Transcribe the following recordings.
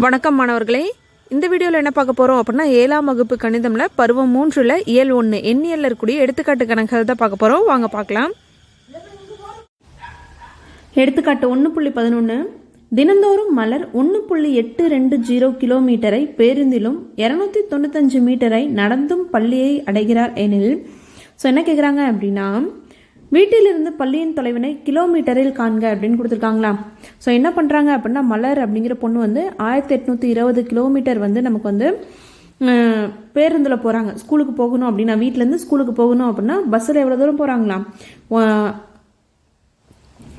வணக்கம் மாணவர்களே, இந்த வீடியோவில் என்ன பார்க்க போகிறோம் அப்படின்னா 7ஆம் வகுப்பு கணிதமில் பருவம் 3ல் இயல் 1 எண்ணியலில் இருக்கக்கூடிய எடுத்துக்காட்டு கணக்குகள் தான் பார்க்க போகிறோம். வாங்க பார்க்கலாம். எடுத்துக்காட்டு 1.11 தினந்தோறும் மலர் 1.820 கிலோமீட்டரை பேருந்திலும் 295 மீட்டரை நடந்தும் பள்ளியை அடைகிறார் எனில் என்ன கேட்குறாங்க அப்படின்னா, வீட்டிலிருந்து பள்ளியின் தொலைவினை கிலோமீட்டரில் காண்க அப்படின்னு கொடுத்துருக்காங்களா. என்ன பண்ணுறாங்க அப்படின்னா, மலர் அப்படிங்கிற பொண்ணு 1820 கிலோமீட்டர் நமக்கு பேருந்தில் போகிறாங்க. ஸ்கூலுக்கு போகணும் அப்படின்னா, வீட்டிலேருந்து ஸ்கூலுக்கு போகணும் அப்படின்னா பஸ்ஸில் எவ்வளோ தூரம் போகிறாங்களாம்,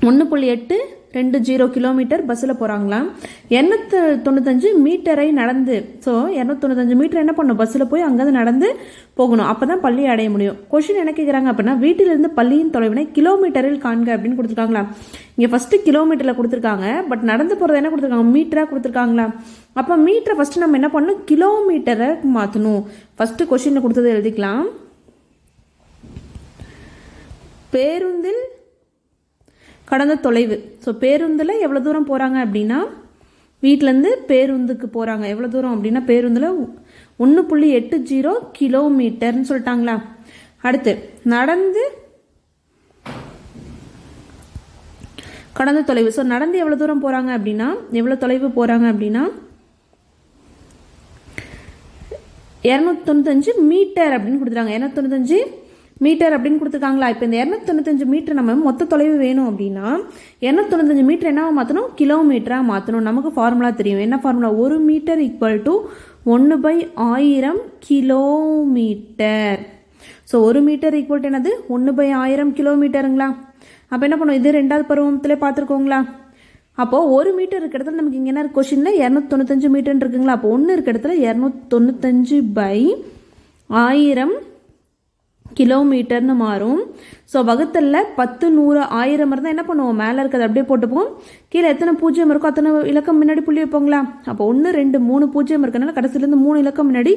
1.820 கிலோமீட்டர் பஸ்ஸில் போகிறாங்களாம். 295 மீட்டரை நடந்து. 295 மீட்டர் என்ன பண்ணணும், பஸ்ஸில் போய் அங்கேருந்து நடந்து போகணும். அப்போ தான் பள்ளியை அடைய முடியும். கொஷின் என்ன கேட்குறாங்க அப்படின்னா, வீட்டிலிருந்து பள்ளியின் தொலைவினை கிலோமீட்டரில் காண்க அப்படின்னு கொடுத்துருக்காங்களா. இங்கே ஃபஸ்ட்டு கிலோமீட்டரில் கொடுத்துருக்காங்க, பட் நடந்து போகிறது என்ன கொடுத்துருக்காங்க, மீட்டராக கொடுத்துருக்காங்களா. அப்போ மீட்டரை ஃபஸ்ட்டு நம்ம என்ன பண்ணணும், கிலோமீட்டரை மாற்றணும். ஃபஸ்ட்டு கொஷினில் கொடுத்தது எழுதிக்கலாம். பேருந்தில் கடந்த தொலைவு. பேருந்தில் எவ்வளோ தூரம் போகிறாங்க அப்படின்னா, வீட்டிலேருந்து பேருந்துக்கு போகிறாங்க எவ்வளோ தூரம் அப்படின்னா, பேருந்தில் 1.80 கிலோமீட்டர்னு சொல்லிட்டாங்களா. அடுத்து நடந்து கடந்த தொலைவு. நடந்து எவ்வளோ தூரம் போகிறாங்க அப்படின்னா, எவ்வளோ தொலைவு போகிறாங்க அப்படின்னா 295 மீட்டர் அப்படின்னு கொடுத்துருக்காங்க. 295 மீட்டர் அப்படின்னு கொடுத்துருக்காங்களா. இப்போ இந்த 295 மீட்டர் நம்ம மொத்த தொலைவு வேணும் அப்படின்னா 295 மீட்டர் என்னவா மாற்றணும், கிலோமீட்டராக மாற்றணும். நமக்கு ஃபார்முலா தெரியும். என்ன formula, 1 metre equal to 1/1000 kilometre. 1 metre equal to என்னது, 1/1000 கிலோமீட்டருங்களா. அப்போ என்ன பண்ணுவோம், இது 2வது பருவத்திலே பார்த்துருக்கோங்களா. அப்போது 1 மீட்டர் இருக்க இடத்துல நமக்கு இங்கே என்ன கொஷினில் 295 மீட்டர் இருக்குங்களா. அப்போ 1 இருக்க இடத்துல 295/1000 கிலோமீட்டர்னு மாறும். வகுத்தல்ல 10 100 1000 இருந்தால் என்ன பண்ணுவோம், மேலே இருக்கிறது அப்படியே போட்டுப்போம். கீழே எத்தனை பூஜ்ஜியம் இருக்கோ அத்தனை இலக்கம் முன்னாடி புள்ளி வைப்போங்களா. அப்போ 1 2 3 பூஜ்ஜியம் இருக்கனால கடைசியிலேருந்து 3 இலக்கம் முன்னாடி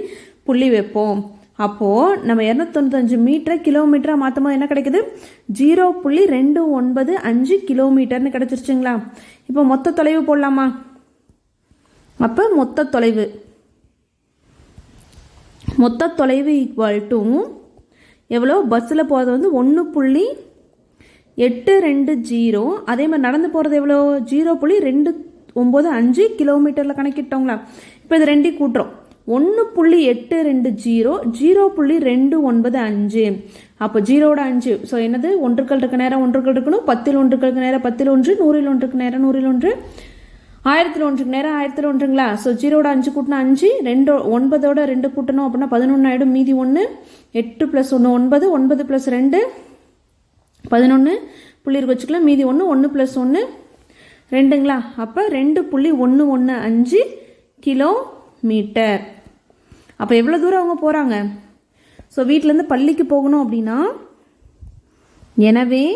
புள்ளி வைப்போம். அப்போது நம்ம 295 மீட்டரை கிலோமீட்டராக மாற்றும் போது என்ன கிடைக்குது, 0.295 கிலோமீட்டர்னு கிடச்சிருச்சுங்களா. இப்போ மொத்த தொலைவு போடலாமா. அப்போ மொத்த தொலைவு ஈக்குவல் டு எவ்வளோ, பஸ்ஸில் போகிறது 1.820, அதே மாதிரி நடந்து போகிறது எவ்வளோ, 0.295 கிலோமீட்டரில் கணக்கிட்டோங்களா. இப்போ இது ரெண்டையும் கூட்டுறோம். 1.820 0.295. அப்போ 0வோட 5. என்னது, ஒன்றுக்கள் இருக்க நேரம் ஒன்றுக்கள் இருக்கணும், 10ல் ஒன்றுக்களுக்கு நேரம் 10ல் 1, 100ல் ஒன்றுக்கு நேரம் 100ல் 1, 1000ல் ஒன்றுக்கு நேரம் 1000ல் ஒன்றுங்களா. 0வோட 5 கூட்டினா 5, 9ஓட 2 கூட்டணும் அப்படின்னா 11 ஆகிடும், மீதி 1, 8 + 1 9, 9 + 2 11, புள்ளி இருக்கு வச்சுக்கலாம், மீதி 1, 1 + 1 2ங்களா. அப்போ 2.115 கிலோமீட்டர். அப்போ எவ்வளோ தூரம் அவங்க போகிறாங்க. வீட்டிலேருந்து பள்ளிக்கு போகணும் அப்படின்னா, எனவே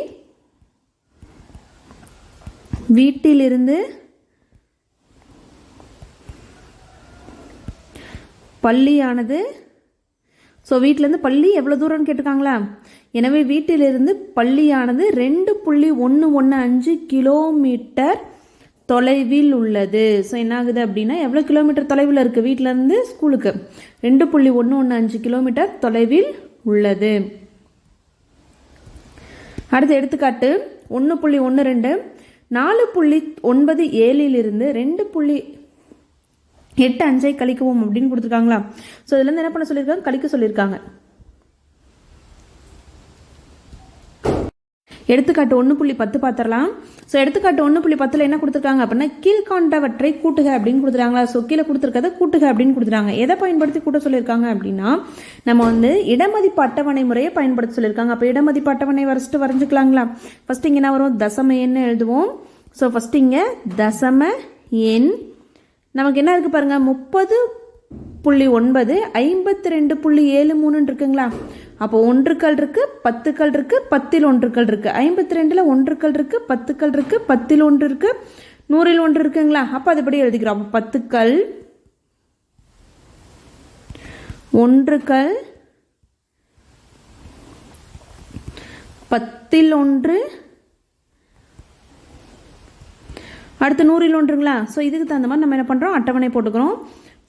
வீட்டிலிருந்து பள்ளியானது, வீட்டிலேருந்து பள்ளி எவ்வளோ தூரம்னு கேட்டிருக்காங்களா. எனவே வீட்டிலிருந்து பள்ளியானது 2.115 கிலோமீட்டர் தொலைவில் உள்ளது. என்ன ஆகுது அப்படின்னா, எவ்வளோ கிலோமீட்டர் தொலைவில் இருக்குது வீட்டிலேருந்து ஸ்கூலுக்கு, 2.115 கிலோமீட்டர் தொலைவில் உள்ளது. அடுத்த எடுத்துக்காட்டு 1.12 4.97 2.85 கழிக்கவும் அப்படின்னு கொடுத்துருக்காங்களா. இதுலேருந்து என்ன பண்ண சொல்லியிருக்காங்க, கழிக்க சொல்லியிருக்காங்க. எடுத்துக்காட்டு 1.10 பார்த்துடலாம். எடுத்துக்காட்டு 1.10 என்ன கொடுத்துருக்காங்க அப்படின்னா, கீழ்காண்டவற்றை கூட்டுக அப்படின்னு கொடுத்துருக்காங்களா. கீழே கொடுத்துருக்கதை கூட்டுக அப்படின்னு கொடுத்துருக்காங்க. எதை பயன்படுத்தி கூட்ட சொல்லியிருக்காங்க அப்படின்னா, நம்ம இடமதிப்பு அட்டவணை முறையை பயன்படுத்த சொல்லியிருக்காங்க. அப்போ இடமதிப்பு அட்டவணை வரைஞ்சிக்கலாங்களா. ஃபர்ஸ்ட் இங்கே என்ன வரும், தசம எண் எழுதுவோம். ஃபர்ஸ்ட் இங்கே தசம எண் நமக்கு என்ன இருக்குது பாருங்க, 30.9 52.73 இருக்குங்களா. அப்போ ஒன்றுக்கள் இருக்கு, 10கள் இருக்கு, 10ல் ஒன்றுக்கள் இருக்கு, 52ல் ஒன்றுக்கள் இருக்கு, 10கள் இருக்கு, 10ல் 1 இருக்கு, 100ல் 1 இருக்குங்களா. அப்போ அதுபடி எழுதிக்கிறோம். 10கள் ஒன்றுக்கள் 10ல் 1 அடுத்து 100ல் ஒன்றுங்களா. ஸோ இதுக்கு தகுந்த மாதிரி நம்ம என்ன பண்ணுறோம், அட்டவணை போட்டுக்கிறோம்.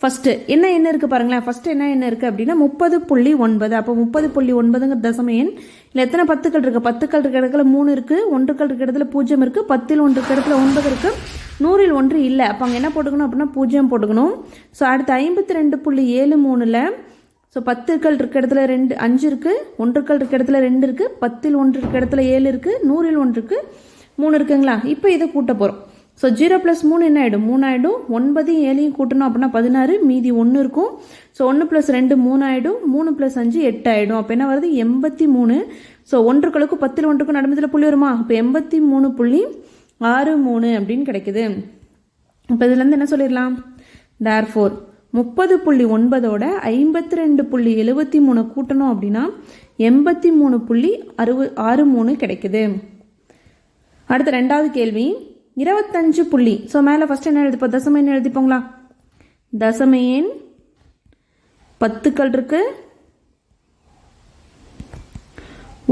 ஃபஸ்ட்டு என்ன இருக்குது பாருங்களேன். ஃபஸ்ட்டு என்ன இருக்குது அப்படின்னா 30.9. அப்போ 30.9ங்கிற தசம எண். இல்லை எத்தனை பத்துக்கள் இருக்குது, பத்துக்கள் இருக்கிற இடத்துல 3 இருக்குது, ஒன்றுக்கள் இருக்கிற இடத்துல 0 இருக்குது, 10ல் ஒன்று இருக்கிற இடத்துல 9 இருக்குது, 100ல் ஒன்று இல்லை. அப்போ அங்கே என்ன போட்டுக்கணும் அப்படின்னா 0 போட்டுக்கணும். ஸோ அடுத்து 52.73ல் ஸோ 10கள் இருக்க இடத்துல 5 இருக்குது, ஒன்றுக்கள் இருக்க இடத்துல 2 இருக்குது, 10ல் ஒன்று இருக்க இடத்துல 7 இருக்குது, 100ல் ஒன்றுக்கு 3 இருக்குங்களா. இப்போ இதை கூட்ட போகிறோம். ஸோ 0 + 3 என்ன ஆகிடும், 3 ஆகிடும். 9 7 கூட்டணும் அப்படின்னா 16, மீதி 1 இருக்கும். ஸோ 1 + 2 3 ஆகிடும், 3 + 5 8 ஆகிடும். அப்போ என்ன வருது, 83. ஸோ ஒன்றுக்களுக்கும் 10ல் ஒன்றுக்கும் நடுமத்தில் புள்ளி வருமா, அப்போ 83.63 அப்படின்னு கிடைக்குது. இப்போ இதுலேருந்து என்ன சொல்லிடலாம், தேர்ஃபோர் 30.9ஓட 52.73 கூட்டணும் அப்படின்னா 83.63 கிடைக்குது. அடுத்த ரெண்டாவது கேள்வி 25 புள்ளி. ஸோ மேலே ஃபஸ்ட் என்ன எழுதிப்போம், தசம எண் எழுதிப்போங்களா. தசம எண் 10கள் இருக்கு,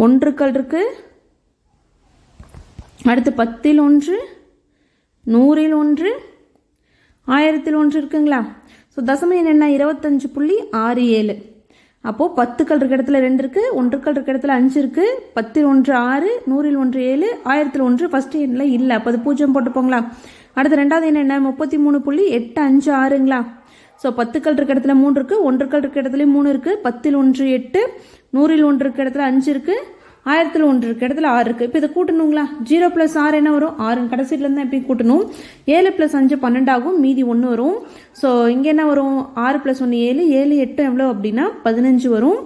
ஒன்றுக்கள் இருக்கு, அடுத்து 10ல் ஒன்று, 100ல் ஒன்று, 1000ல் ஒன்று இருக்குங்களா. ஸோ தசம எண் என்ன, 25.67. அப்போது 10கள் இருக்க இடத்துல 2 இருக்குது, ஒன்றுக்கள் இருக்க இடத்துல 5 இருக்குது, 10ல் ஒன்று 6, 100ல் ஒன்று 7, 1000ல் ஒன்று ஃபஸ்ட்டு எண்ணில் இல்லை. அப்போ அது 0 போட்டுப்போங்களா. அடுத்து ரெண்டாவது எண் என்ன, 33.856ங்களா. ஸோ 10கள் இருக்க இடத்துல 3 இருக்குது, ஒன்றுக்கள் இருக்க இடத்துல 3 இருக்குது, 10ல் ஒன்று 8, 100ல் ஒன்று இருக்க இடத்துல 5 இருக்குது, 1000ல் ஒன்று இருக்க இடத்துல 6 இருக்குது. இப்போ இதை கூட்டணுங்களா. 0 + 6 என்ன வரும், 6 கடைசியிலேருந்து எப்படி கூட்டணும். 7 + 5 12 ஆகும், மீதி 1 வரும். ஸோ இங்கே என்ன வரும், 6 + 1 7, 7 8 எவ்வளோ அப்படின்னா 15 வரும்,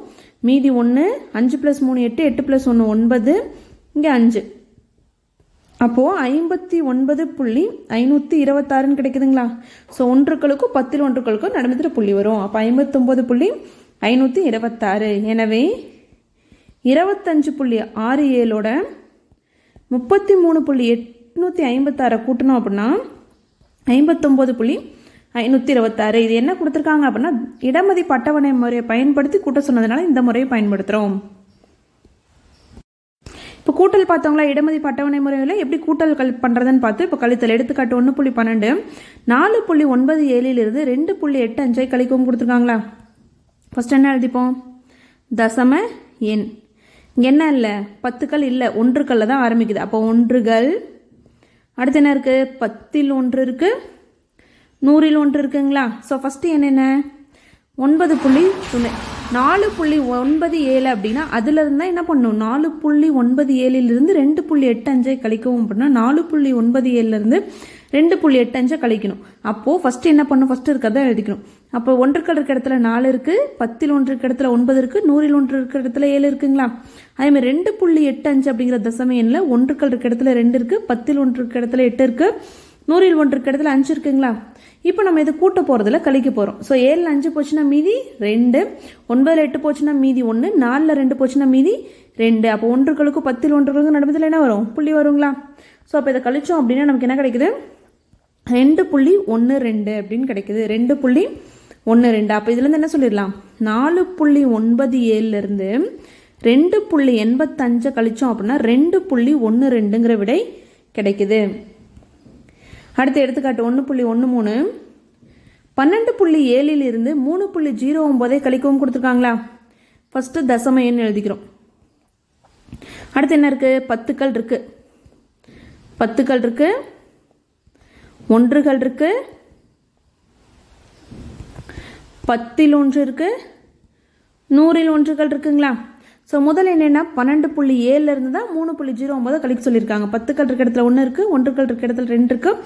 மீதி 1, 5 + 3 8, 8 + 1 9, இங்கே 5. அப்போது 59.526 கிடைக்குதுங்களா. ஸோ ஒன்றுக்களுக்கும் 10ல் ஒன்றுக்களுக்கும் நடுமத்தில் புள்ளி வரும். அப்போ 59.526. எனவே 25.67ஓட 33.856 கூட்டணும் அப்படின்னா 59.526. இது என்ன கொடுத்துருக்காங்க அப்படின்னா இடமதிப்பு அட்டவணை முறையை பயன்படுத்தி கூட்ட சொன்னதுனால இந்த முறையை பயன்படுத்துகிறோம். இப்போ கூட்டல் பார்த்தவங்களா, இடமதிப்பு அட்டவணை முறையில் எப்படி கூட்டல் பண்ணுறதுன்னு பார்த்து இப்போ கழித்தல். எடுத்துக்காட்டு 1.12 4.97லிருந்து 2.85 கழிக்கவும் கொடுத்துருக்காங்களா. ஃபஸ்ட் என்ன எழுதிப்போம், தசம எண். இங்கே என்ன இல்லை, 10கள் இல்லை, ஒன்றுக்களில் தான் ஆரம்பிக்குது. அப்போ ஒன்றுகள். அடுத்து என்ன இருக்குது, 10ல் ஒன்று இருக்குது, 100ல் ஒன்று இருக்குங்களா. ஸோ ஃபஸ்ட்டு என்ன 4.97 அப்படின்னா அதுலேருந்து தான் என்ன பண்ணணும், 4.97லிருந்து 2.85 கழிக்கவும் அப்படின்னா 4.97லிருந்து 2.85 கழிக்கணும். அப்போது ஃபஸ்ட்டு என்ன பண்ணணும், ஃபஸ்ட்டு இருக்கிறத எழுதிக்கணும். அப்போ ஒன்றுக்கள் இருக்க இடத்துல 4 இருக்குது, 10ல் ஒன்று இருக்க இடத்துல 9 இருக்குது, 100ல் ஒன்று இருக்கிற இடத்துல 7 இருக்குங்களா. அதேமாதிரி 2.85 அப்படிங்கிற தசம எண்ணில் ஒன்றுக்கள் இருக்க இடத்துல 2 இருக்குது, 10ல் ஒன்று இருக்க இடத்துல 8 இருக்குது, 100ல் ஒன்று இருக்க இடத்துல 5 இருக்குங்களா. இப்போ நம்ம இது கூட்ட போகிறதுல கழிக்க போகிறோம். ஸோ 7ல் 5 போச்சுன்னா மீதி 2, 9ல் 8 போச்சுன்னா மீதி 1, 4ல் 2 போச்சுன்னா மீதி 2. அப்போ ஒன்றுக்களுக்கும் 10ல் ஒன்றுக்களுக்கும் நடுமத்தில் என்ன வரும், புள்ளி வருங்களா. ஸோ அப்போ இதை கழிச்சோம் அப்படின்னா நமக்கு என்ன கிடைக்குது, 2.12 அப்படின்னு கிடைக்குது. 2.12. அப்போ இதுலேருந்து என்ன சொல்லிடலாம், 4.97லிருந்து 2.85 கழிச்சோம் அப்படின்னா 2.12ங்கிற விடை கிடைக்குது. அடுத்து எடுத்துக்காட்டு 1.13 12.7லிருந்து 3.09 கழிக்கவும் கொடுத்துருக்காங்களா. ஃபஸ்ட்டு தசம எண் எழுதிக்கிறோம். அடுத்து என்ன இருக்குது, 10கள் இருக்குது, 10கள் இருக்குது, ஒன்றுகள் இருக்குது, 10ல் ஒன்று இருக்குது, 100ல் ஒன்றுகள் இருக்குங்களா. ஸோ முதல் என்னென்னா 12.7லிருந்து தான் 3.09 கழிக்க சொல்லியிருக்காங்க. 10கள் இருக்க இடத்துல 1 இருக்குது, ஒன்றுகள் இருக்க இடத்துல 2 இருக்குது,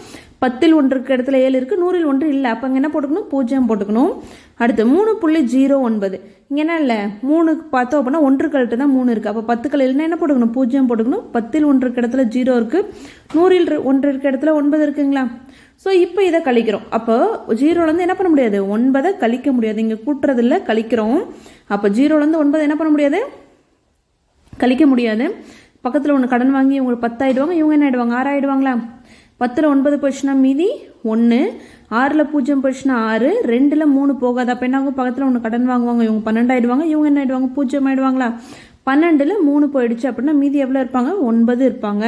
10ல் ஒன்று இருக்க இடத்துல 7 இருக்குது, 100ல் ஒன்று இல்லை. அப்போ அங்கே என்ன போட்டுக்கணும், 0 போட்டுக்கணும். அடுத்து 3.09 இங்கே என்ன இல்லை, 3 பார்த்தோம் அப்படின்னா ஒன்றுகள்கிட்ட தான் 3 இருக்குது. அப்போ 10கள் இல்லைன்னா என்ன போட்டுக்கணும், 0 போட்டுக்கணும். 10ல் ஒன்று இருக்க இடத்துல 0 இருக்குது, 100ல் ஒன்று இருக்க இடத்துல 9 இருக்குங்களா. ஸோ இப்போ இதை கழிக்கிறோம். அப்போ 0லேருந்து என்ன பண்ண முடியாது, 9 கழிக்க முடியாது. இங்கே கூட்டுறதில்ல கழிக்கிறோம். அப்போ 0லேருந்து 9 என்ன பண்ண முடியாது, கழிக்க முடியாது. பக்கத்தில் ஒன்று கடன் வாங்கி இவங்க 10 ஆகிடுவாங்க, இவங்க என்ன ஆகிடுவாங்க, 6 ஆகிடுவாங்களா. 10ல் 9 போச்சுன்னா மீதி 1, 6ல் 0 போச்சுன்னா 6, 2ல் 3 போகாது. அப்போ என்ன ஆகும், பக்கத்தில் ஒன்று கடன் வாங்குவாங்க, இவங்க 12 ஆகிடுவாங்க, இவங்க என்ன ஆகிடுவாங்க, 0 ஆகிடுவாங்களா. 12ல் 3 போயிடுச்சு அப்படின்னா மீதி எவ்வளோ இருப்பாங்க, 9 இருப்பாங்க.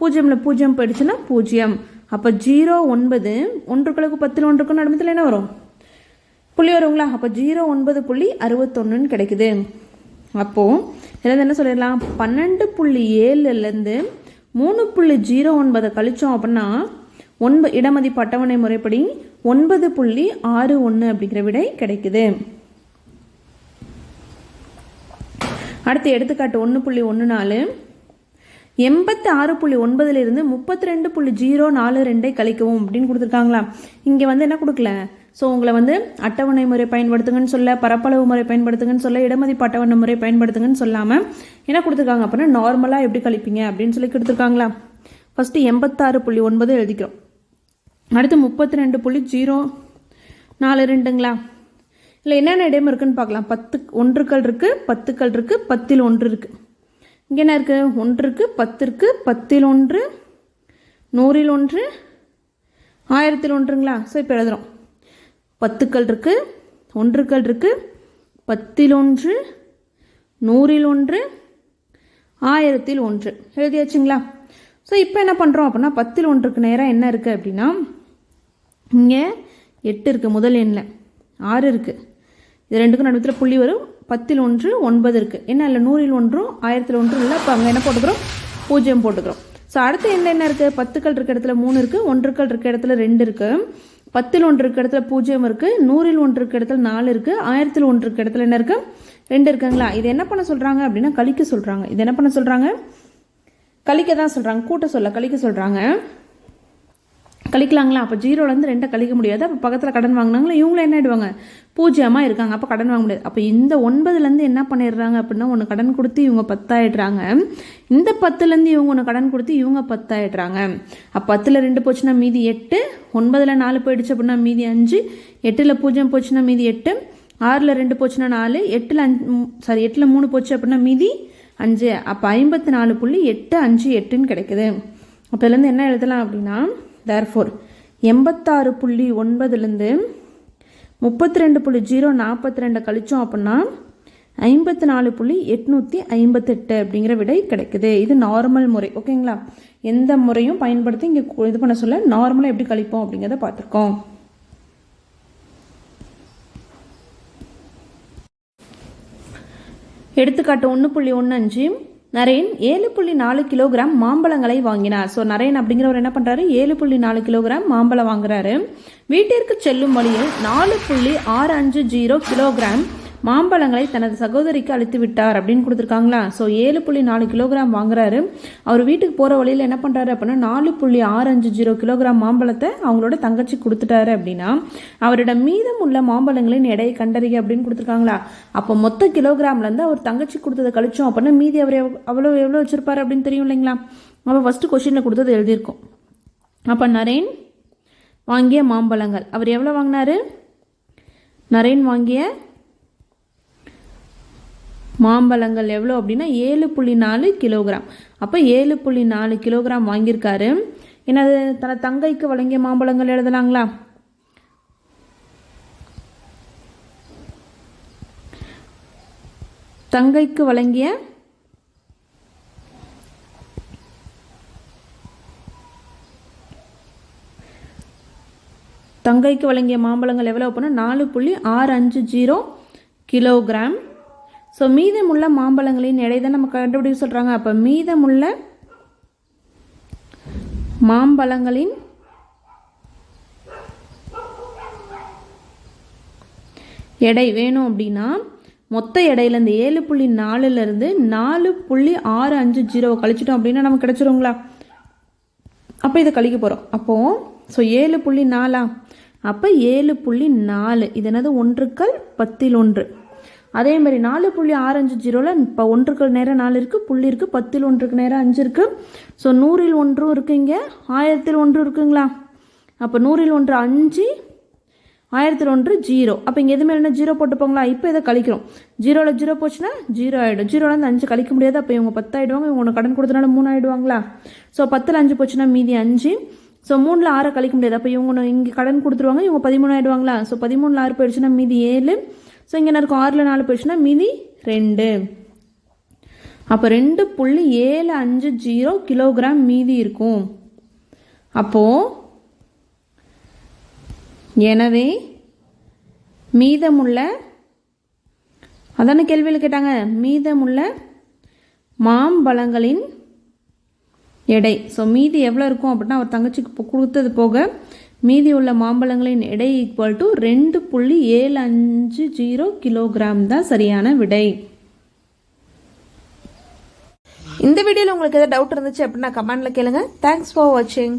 0ல் 0 போயிடுச்சுன்னா 0. அப்போ 0,9 ஒன்றுக்களுக்கு 10 ஒன்றுக்கு நடுமத்தில் என்ன வரும் புள்ளி வருங்களா. அப்போ 0,9.61 கிடைக்குது. அப்போது இதில் என்ன சொல்லிடலாம் 12.7லேருந்து 3.09 கழிச்சோம் அப்படின்னா இடமதிப்பு அட்டவணை முறைப்படி 9.61 அப்படிங்கிற விடை கிடைக்குது. அடுத்து எடுத்துக்காட்டு 1.14 86.9லிருந்து 32.042 கழிக்கவும் அப்படின்னு கொடுத்துருக்காங்களா. இங்கே என்ன கொடுக்கல. ஸோ உங்களை அட்டவணை முறை பயன்படுத்துங்கன்னு சொல்ல, பரப்பளவு முறை பயன்படுத்துங்கன்னு சொல்ல, இடமதிப்பு அட்டவணை முறை பயன்படுத்துங்கன்னு சொல்லாமல் என்ன கொடுத்துருக்காங்க அப்படின்னா நார்மலாக எப்படி கழிப்பீங்க அப்படின்னு சொல்லி கொடுத்துருக்காங்களா. ஃபஸ்ட்டு 86.9 எழுதிக்கிறோம். அடுத்து 32.042ங்களா. இல்லை என்னென்ன இடம் இருக்குன்னு பார்க்கலாம். 10 ஒன்றுக்கள் இருக்குது, 10க்கள் இருக்குது, 10ல் 1 இருக்குது. இங்கே என்ன இருக்குது 1 இருக்குது, 10 இருக்குது, 10ல் 1, 100ல் 1, 1000ல் 1ங்களா. ஸோ இப்போ எழுதுகிறோம். 10க்கள் இருக்குது, ஒன்றுக்கள் இருக்குது, 10ல் 1, 100ல் 1, 1000ல் 1 எழுதியாச்சுங்களா. ஸோ இப்போ என்ன பண்ணுறோம் அப்படின்னா 10ல் 1க்கு நேராக என்ன இருக்குது அப்படின்னா இங்கே 8 இருக்குது, முதல் எண்ணில் 6 இருக்குது, இது ரெண்டுக்கும் நடுவில் புள்ளி வரும். 10ல் 1 9 இருக்குது, என்ன இல்லை 100ல் 1 1000ல் 1 இல்லை. இப்போ அங்கே என்ன போட்டுக்கிறோம் 0 போட்டுக்கிறோம். ஸோ அடுத்த எண்ணில் என்ன இருக்குது 10க்கள் இருக்க இடத்துல 3 இருக்குது, ஒன்றுக்கள் இருக்க இடத்துல 2 இருக்குது, 10ல் 1 இருக்க இடத்துல 0 இருக்குது, 100ல் 1 இருக்க இடத்துல 4 இருக்குது, 1000ல் 1 இருக்க இடத்துல என்ன இருக்குது 2 இருக்குங்களா. இது என்ன பண்ண சொல்கிறாங்க அப்படின்னா கழிக்க சொல்கிறாங்க. இது என்ன பண்ண சொல்கிறாங்க கழிக்க தான் சொல்கிறாங்க, கூட்ட சொல்ல கழிக்க சொல்கிறாங்க. கழிக்கலாங்களா. அப்போ 0லேருந்து 2 கழிக்க முடியாது. அப்போ பக்கத்தில் கடன் வாங்கினாங்களா இவங்களும் என்ன ஆகிடுவாங்க 0 இருக்காங்க. அப்போ கடன் வாங்க முடியாது. அப்போ இந்த 9லேருந்து என்ன பண்ணிடுறாங்க அப்படின்னா ஒன்று கடன் கொடுத்து இவங்க 10 ஆகிடுறாங்க. இந்த 10லேருந்து இவங்க ஒன்று கடன் கொடுத்து இவங்க 10 ஆகிடுறாங்க. அப்போ 10ல் 2 போச்சுன்னா மீதி 8, 9ல் 4 போயிடுச்சு அப்படின்னா மீதி 5, 8ல் 0 போச்சுன்னா மீதி 8, 6ல் 2 போச்சுன்னா 4, 8ல் 3 போச்சு அப்படின்னா மீதி 5. அப்போ 54.858 கிடைக்குது. அப்போ இதுலேருந்து என்ன எழுதலாம் அப்படின்னா therefore 86.9லேருந்து 32.042 கழிச்சோம் அப்படின்னா 54.858 அப்படிங்கிற விடை கிடைக்குது. இது நார்மல் முறை. ஓகேங்களா. எந்த முறையும் பயன்படுத்தி இங்கே இது பண்ண சொல்ல நார்மலாக எப்படி கழிப்போம் அப்படிங்கிறத பார்த்துருக்கோம். எடுத்துக்காட்டு 1.15 நரேன் 7.4 கிலோகிராம் மாம்பழங்களை வாங்கினார். ஸோ நரேன் அப்படிங்கிறவர் என்ன பண்ணுறாரு 7.4 கிலோகிராம் மாம்பழம் வாங்குறாரு. வீட்டிற்கு செல்லும் வழியில் 4.650 கிலோகிராம் மாம்பழங்களை தனது சகோதரிக்கு அளித்து விட்டார் அப்படின்னு கொடுத்துருக்காங்களா. ஸோ 7.4 கிலோகிராம் வாங்குறாரு. அவர் வீட்டுக்கு போகிற வழியில் என்ன பண்ணுறாரு அப்படின்னா 4.650 கிலோகிராம் மாம்பழத்தை அவங்களோட தங்கச்சி கொடுத்துட்டாரு அப்படின்னா அவரிடம் மீதம் உள்ள மாம்பழங்களின் எடையை கண்டறிக அப்படின்னு கொடுத்துருக்காங்களா. அப்போ மொத்த கிலோகிராம்லேருந்து அவர் தங்கச்சி கொடுத்ததை கழிச்சோம் அப்படின்னா மீதி அவர் எவ்வளோ வச்சுருப்பார் அப்படின்னு தெரியும் இல்லைங்களா. அப்போ ஃபஸ்ட்டு கொஸ்டினில் கொடுத்தது எழுதியிருக்கோம். அப்போ நரேன் வாங்கிய மாம்பழங்கள் அவர் எவ்வளோ வாங்கினாரு நரேன் வாங்கிய மாம்பழங்கள் எவ்வளோ அப்படின்னா 7.4 கிலோகிராம். அப்போ 7.4 கிலோகிராம் வாங்கியிருக்காரு. என்னது தன தங்கைக்கு வழங்கிய மாம்பழங்கள் எழுதலாங்களா. தங்கைக்கு வழங்கிய மாம்பழங்கள் எவ்வளோ அப்படின்னா 4.650 கிலோகிராம். ஸோ மீதமுள்ள மாம்பழங்களின் எடை தான் நம்ம கண்டுபிடிக்க சொல்கிறாங்க. அப்போ மீதமுள்ள மாம்பழங்களின் எடை வேணும் அப்படின்னா மொத்த எடையிலேருந்து 7.4லேருந்து 4.650 கழிச்சிட்டோம் அப்படின்னா நமக்கு கிடச்சிருங்களா. அப்போ இதை கழிக்க போகிறோம். அப்போது ஸோ 7.4 அப்போ 7.4 இது என்னது ஒன்றுக்கள் 10ல் 1. அதே மாதிரி 4.650 இப்போ ஒன்றுக்கள் நேரம் 4 இருக்குது, புள்ளி இருக்குது, 10ல் 1க்கு நேரம் 5 இருக்குது. ஸோ 100ல் 1 இருக்குது, இங்கே 1000ல் 1 இருக்குங்களா. அப்போ 100ல் 1 5, 1000ல் 1 0. அப்போ இங்கே எதுவுமே என்ன 0 போட்டுப்போங்களா. இப்போ இதை கழிக்கிறோம். 0ல் 0 போச்சுன்னா 0 ஆகிடும். 0லேருந்து 5 கழிக்க முடியாது. அப்போ இவங்க 10 ஆகிடுவாங்க. இவங்க ஒன்று கடன் கொடுத்தனால 3 ஆகிடுவாங்களா. ஸோ 10ல் 5 போச்சுன்னா மீதி 5. ஸோ 3ல் 6 கழிக்க முடியாது. அப்போ இவங்க இங்கே கடன் கொடுத்துருவாங்க. இவங்க 13 ஆகிடுவாங்களா. ஸோ 13ல் 6 போயிடுச்சுன்னா மீதி 7. ஸோ இங்கே என்ன இருக்கும் 6ல் 4 போயிடுச்சுன்னா மீதி 2. அப்போ 2.750 கிலோகிராம் மீதி இருக்கும். அப்போது எனவே மீதமுள்ள அதான கேள்வியில் கேட்டாங்க, மீதமுள்ள மாம்பழங்களின் எடை. ஸோ மீதி எவ்வளோ இருக்கும் அப்படின்னா அவர் தங்கச்சிக்கு கொடுத்தது போக மீதி உள்ள மாம்பழங்களின் எடை ஈக்குவல் டு 2.750 கிலோகிராம் தான் சரியான விடை. இந்த வீடியோவில் உங்களுக்கு எதாவது டவுட் இருந்துச்சு அப்படின்னா கமெண்ட்டில் கேளுங்க. தேங்க்ஸ் ஃபார் வாட்சிங்.